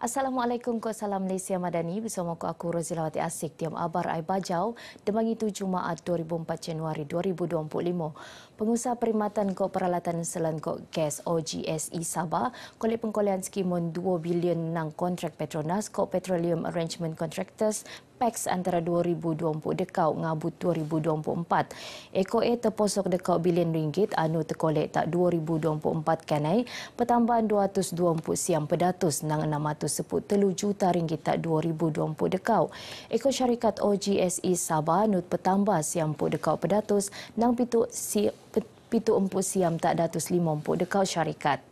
Assalamualaikum, Salam Malaysia Madani. Bersama aku Rozilawati Asik, Tiam Abar Ai Bajau, Demangi 7 Jumaat 24 Januari 2025. Pengusaha Perkhidmatan Kod Peralatan Selan Kod Gas OGSE Sabah, kolek pengkolean skimon 2 bilion nang kontrak Petronas Kod Petroleum Arrangement Contractors PEX antara 2020 dekau ngabut 2024. Eko terposok dekau bilion ringgit anu terkolek tak 2024 kanai, pertambahan 220 siam pedatus nang 610 juta ringgit tak 2020 dekau. Eko syarikat OGSE Sabah nut petambah siam dekau pedatus nang pitu empuk siam tak 150 dekau syarikat.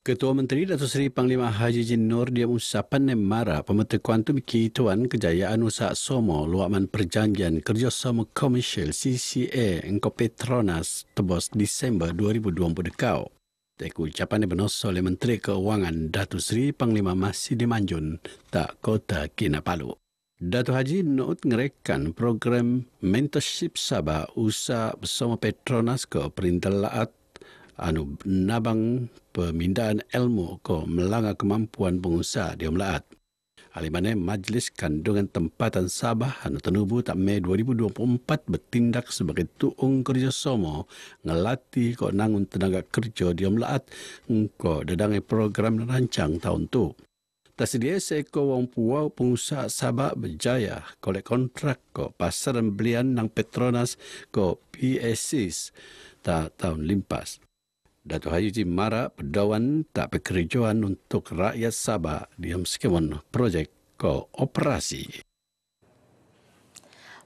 Ketua Menteri Datuk Seri Panglima Haji Jin Nur Diam usapan mara Pemerintah Kuantum Kituan Kejayaan Usaha Somo luaman perjanjian kerjasama komersial CCA engkau Petronas tebos Disember 2020 dekau. Teku ucapan bernosol oleh Menteri Keuangan Datuk Seri Panglima Masih Dimanjun tak Kota Kinabalu. Datuk Haji Nuut ngerekan program mentorship Sabah usaha bersama Petronas ke Perintah anu nabang pemindaan ilmu ko melanggar kemampuan pengusaha dia melaat. Alimane Majlis Kandungan Tempatan Sabah anu tenubu tak Mei 2024 bertindak sebagai tuung kerjasama ngelatih ko nangun tenaga kerja dia melaat ko dadangai program rancang tahun tu. Tersedia seekor wang puau pengusaha Sabah berjaya kolek kontrak ko pasaran belian nang Petronas ko PSCs tak tahun limpas. Datuk Haji Jim Mara berdawan tak pekerjaan untuk rakyat Sabah di skemon projek kooperasi.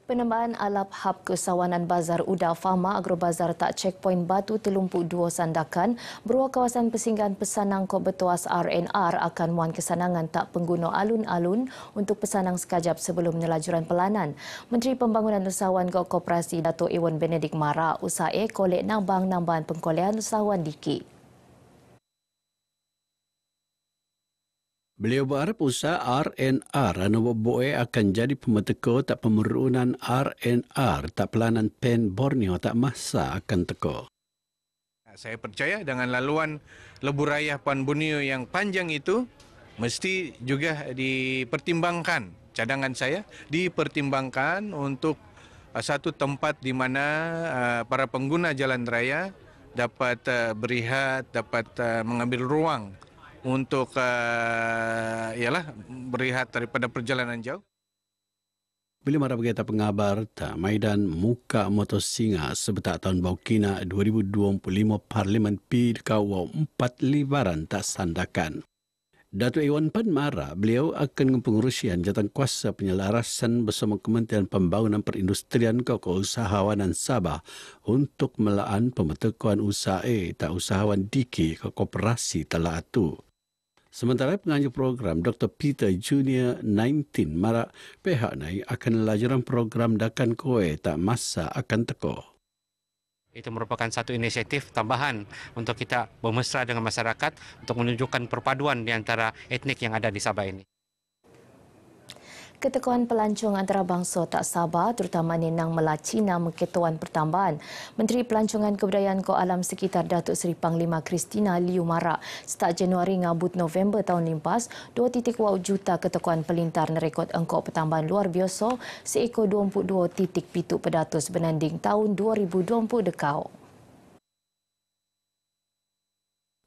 Penambahan alap hab kesawanan Bazar Uda Fama Agrobazar tak checkpoint Batu Telumpuk 2 Sandakan beruang kawasan persinggahan pesanang Kod Bertuas RNR akan muan kesanangan tak pengguna alun-alun untuk pesanang sekajap sebelum pelajuran pelanan. Menteri Pembangunan Usahawan Kod Koperasi Datuk Ewan Benedict Mara usaha kolek nambang nambahan pengkolean usahawan dikit. Beliau berharap usaha RNR anu boe akan jadi pemeteko tak pemerunan RNR tak pelanan PEN Borneo tak masa akan teko. Saya percaya dengan laluan lebuh raya Puan Borneo yang panjang itu mesti juga dipertimbangkan, cadangan saya dipertimbangkan untuk satu tempat di mana para pengguna jalan raya dapat berehat, dapat mengambil ruang untuk berehat daripada perjalanan jauh. Bila mara berkata pengabar tak Maidan Muka Motor Singa sebetak tahun Baukina 2025 Parlimen P Kawau 4 Libaran tak sandakan. Datuk Iwan Pan Mara, beliau akan pengurusian jawatan kuasa penyelarasan bersama Kementerian Pembangunan Perindustrian Keusahawanan Sabah untuk melaan pemetekuan usaha tak usahawan diki ke koperasi telah atu. Sementara penganjur program Dr. Peter Junior 19 Mara pihak naik akan lajuran program dakan kowe tak masa akan teko. Itu merupakan satu inisiatif tambahan untuk kita bermesra dengan masyarakat untuk menunjukkan perpaduan di antara etnik yang ada di Sabah ini. Ketekuan pelancong antarabangsa tak Sabah terutama Nenang Melacina mengetuan pertambahan. Menteri Pelancongan Kebudayaan Kod Alam Sekitar Datuk Seri Panglima Kristina Liu Mara start Januari ngabut November tahun limpas 2.2 juta ketekuan pelintar nerekod engkau pertambahan luar biasa seekor 22.7 pedatus benanding tahun 2020 dekau.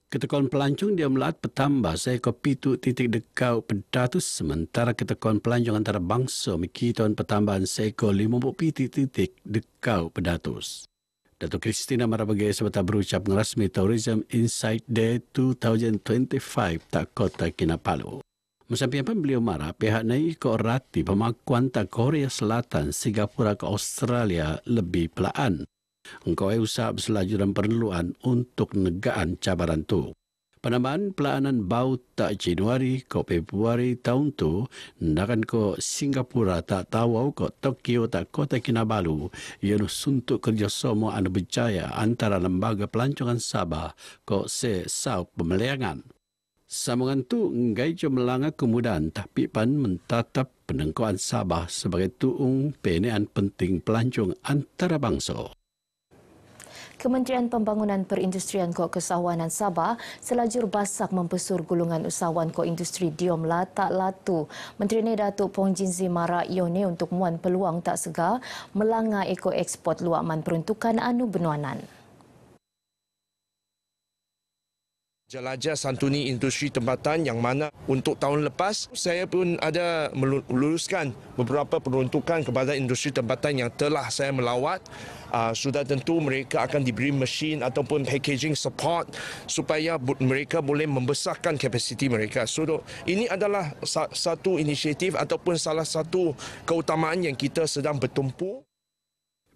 Ketekuan pelancong dia melaat petambah seekor pitu titik dekau pedatus sementara ketekuan pelancong antarabangsa mikituan pertambahan seekor 50 titik dekau pedatus. Datuk Kristina Marabagai sebentar berucap ngerasmi Tourism Insight Day 2025 tak Kota Kinabalu. Mesampiapan beliau marah pihak naik ke rati pemakuan tak Korea Selatan, Singapura ke Australia lebih pelaan. Engkau usaha berselajuran perluan untuk negaan cabaran tu. Penambahan pelaanan bau tak Januari ke Februari tahun tu, ndakan ke Singapura tak tahu ke Tokyo tak Kota Kinabalu, ianu suntuk kerjasama anu berjaya antara lembaga pelancongan Sabah ke South Pemeliangan. Sambungan tu ngai jo melanggar kemudahan tapi pan mentatap penengkuan Sabah sebagai tuung penean penting pelancong antarabangsa. Kementerian Pembangunan Perindustrian Kok Kesawanan Sabah selajur basak mempesur gulungan usahawan kok industri Diom Latak Latu. Menteri ini Datuk Pong Jinzi Mara Ione untuk muan peluang tak segar melanggar ekspor luaman peruntukan anu benuanan. Jelajah santuni industri tempatan yang mana untuk tahun lepas saya pun ada meluluskan beberapa peruntukan kepada industri tempatan yang telah saya melawat. Sudah tentu mereka akan diberi mesin ataupun packaging support supaya mereka boleh membesarkan kapasiti mereka. So ini adalah satu inisiatif ataupun salah satu keutamaan yang kita sedang bertumpu.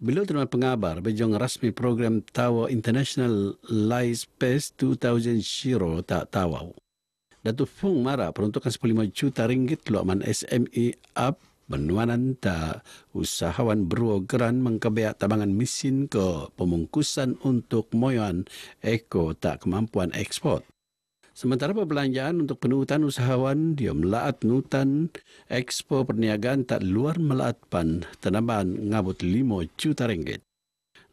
Beliau terima pengabar bejong rasmi program Tawa International Live Space 2000 tak tawau. Datuk Fung Mara peruntukan 15 juta ringgit luaman SME up benuanan ta usahawan beruang geran mengkebeak tabangan mesin ke pemungkusan untuk moyan eko tak kemampuan ekspor. Sementara perbelanjaan untuk penuutan usahawan dia melaat nutan ekspor perniagaan tak luar melaat pan penambahan ngabut 5 juta ringgit.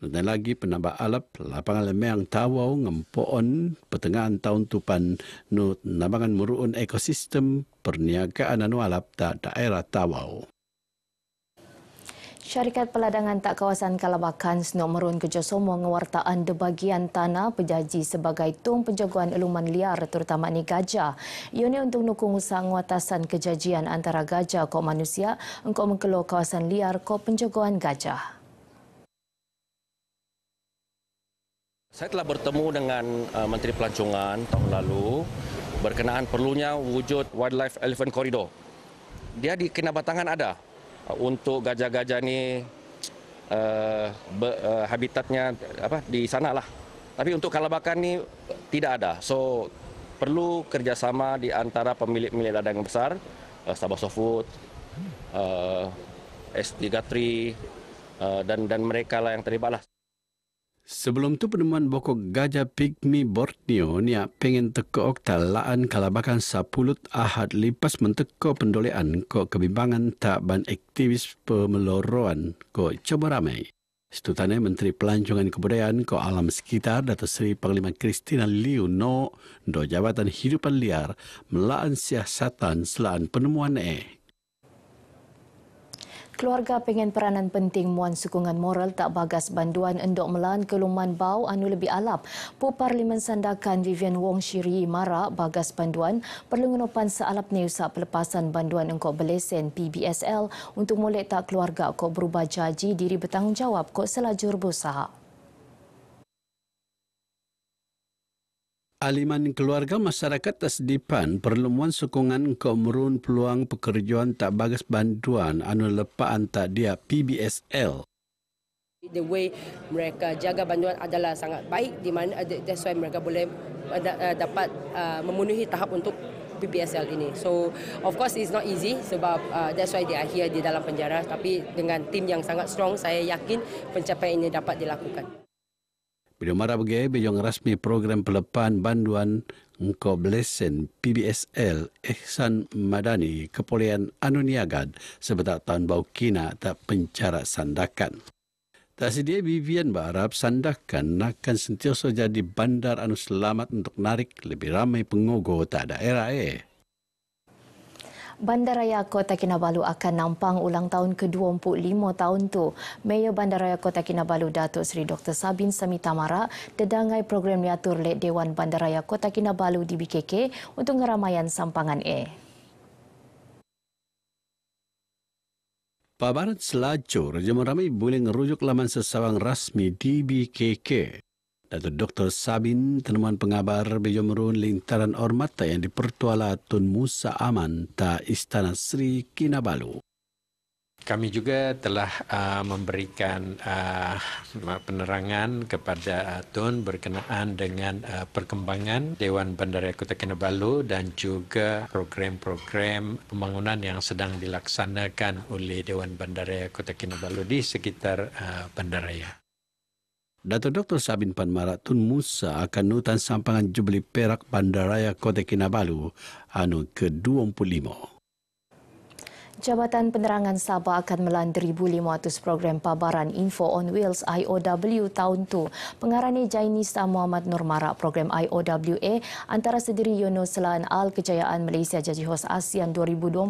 Nutan lagi penambah alap lapangan lemang tawau ngempoon pertengahan tahun tupan nut nabangan muruun ekosistem perniagaan anu alap tak daerah tawau. Syarikat Peladangan Tak Kawasan Kalabakan Senok Merun kerjasama ngewartaan de bagian tanah berjanji sebagai tung penjagaan eluman liar terutama ni gajah. Ia ni untuk nukung usaha nguatasan kejajian antara gajah kok manusia engkau mengkeluar kawasan liar kok penjagaan gajah. Saya telah bertemu dengan Menteri Pelancongan tahun lalu berkenaan perlunya wujud Wildlife Elephant Corridor. Dia di Kinabatangan ada. Untuk gajah-gajah ni habitatnya di sana lah. Tapi untuk Kalabakan ni tidak ada. So perlu kerjasama di antara pemilik-pemilik ladang besar, Sabah Sofood, S33 dan mereka lah yang terlibat lah. Sebelum tu penemuan bokok gajah pigmi Borneo ni pengen teko talaan Kalabakan 10 Ahad lipas menteko pendolean ko kebimbangan tak ban aktivis pemeloroan ko coba ramai. Setutane Menteri Pelancongan Kebudayaan ko Alam Sekitar Datuk Seri Panglima Kristina Liu no do Jabatan Hidupan Liar melaan siasatan selaan penemuan Keluarga pengen peranan penting muan sokongan moral tak bagas banduan endok melan keluman bau anu lebih alap. Pu Parlimen Sandakan Vivian Wong Shiri Mara bagas banduan perlu ngenopan sealap ni usaha pelepasan banduan engkau belesen PBSL untuk molek tak keluarga kok berubah jaji diri bertanggungjawab kok selajur berusaha. Aliman keluarga masyarakat Tasdipan perluan sokongan ke merun peluang pekerjaan tak bagas bantuan anu lepaan tak dia PBSL. The way mereka jaga bantuan adalah sangat baik di mana that's why mereka boleh dapat memenuhi tahap untuk PBSL ini. So of course it's not easy sebab that's why they are here di dalam penjara, tapi dengan tim yang sangat strong saya yakin pencapaian ini dapat dilakukan. Bila marah bagai bejong rasmi program pelepan banduan engkau belesen PBSL Ihsan Madani Kepolisian anu niagad sebetak tahun bau kina tak pencara Sandakan. Tak sedia Vivian berharap Sandakan akan sentiasa jadi bandar anu selamat untuk narik lebih ramai pengogo tak daerah Bandaraya Kota Kinabalu akan nampang ulang tahun ke-25 tahun tu. Mayor Bandaraya Kota Kinabalu Datuk Seri Dr. Sabin Samita Mara dedangai program diatur oleh Dewan Bandaraya Kota Kinabalu di BKK untuk ngeramaian sampangan Pabaran selacur, jemaah ramai boleh ngerujuk laman sesawang rasmi di BKK. Datuk Dr. Sabin temuan pengabar bejomrun lintaran ormata yang dipertuala Tun Musa Aman ta Istana Sri Kinabalu. Kami juga telah memberikan penerangan kepada Tun berkenaan dengan perkembangan Dewan Bandaraya Kota Kinabalu dan juga program-program pembangunan yang sedang dilaksanakan oleh Dewan Bandaraya Kota Kinabalu di sekitar bandaraya. Datuk Dr. Sabin Panmara Tun Musa akan nutan sampangan Jubli Perak Bandaraya Kota Kinabalu anu ke-25. Jabatan Penerangan Sabah akan melan 1,500 program pabaran Info on Wheels IOW tahun tu. Pengarani Jainisa Muhammad Nur Marak program IOWA antara sendiri Yunus Selaan Al Kejayaan Malaysia Jadi Hos ASEAN 2025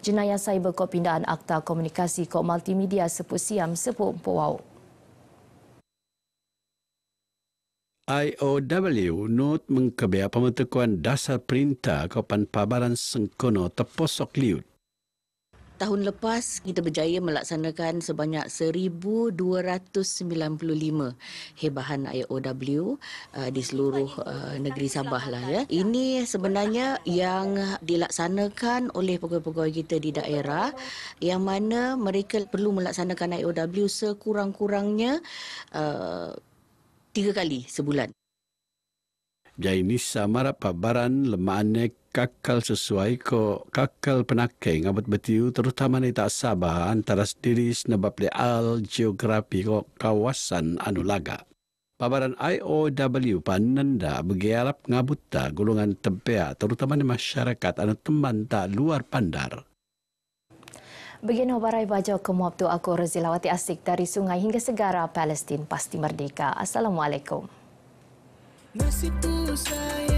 jenayah cyber kod pindaan Akta Komunikasi Kod Multimedia Seput Siam Seput Empawau. IOW not mengkebaya pembentukan dasar perintah Kopan Pabaran Sengkono terposok liut. Tahun lepas, kita berjaya melaksanakan sebanyak 1,295 hebahan IOW di seluruh negeri Sabah lah ya. Ini sebenarnya yang dilaksanakan oleh pegawai-pegawai kita di daerah yang mana mereka perlu melaksanakan IOW sekurang-kurangnya 3 kali sebulan. Jainisa marap pabaran lemaannya kakal sesuai ko kakal penakai ngabut betiu terutama ni tak Sabah antara sendiri sebab leal geografi ko kawasan Anulaga. Pabaran IOW pananda bergearap ngabuta golongan tebea terutama ni masyarakat anu teman tak luar pandar. Bagian Barai Bajau Kemuap tu aku Razilawati Asik dari Sungai hingga Segara Palestin pasti merdeka. Assalamualaikum. Nasibu saya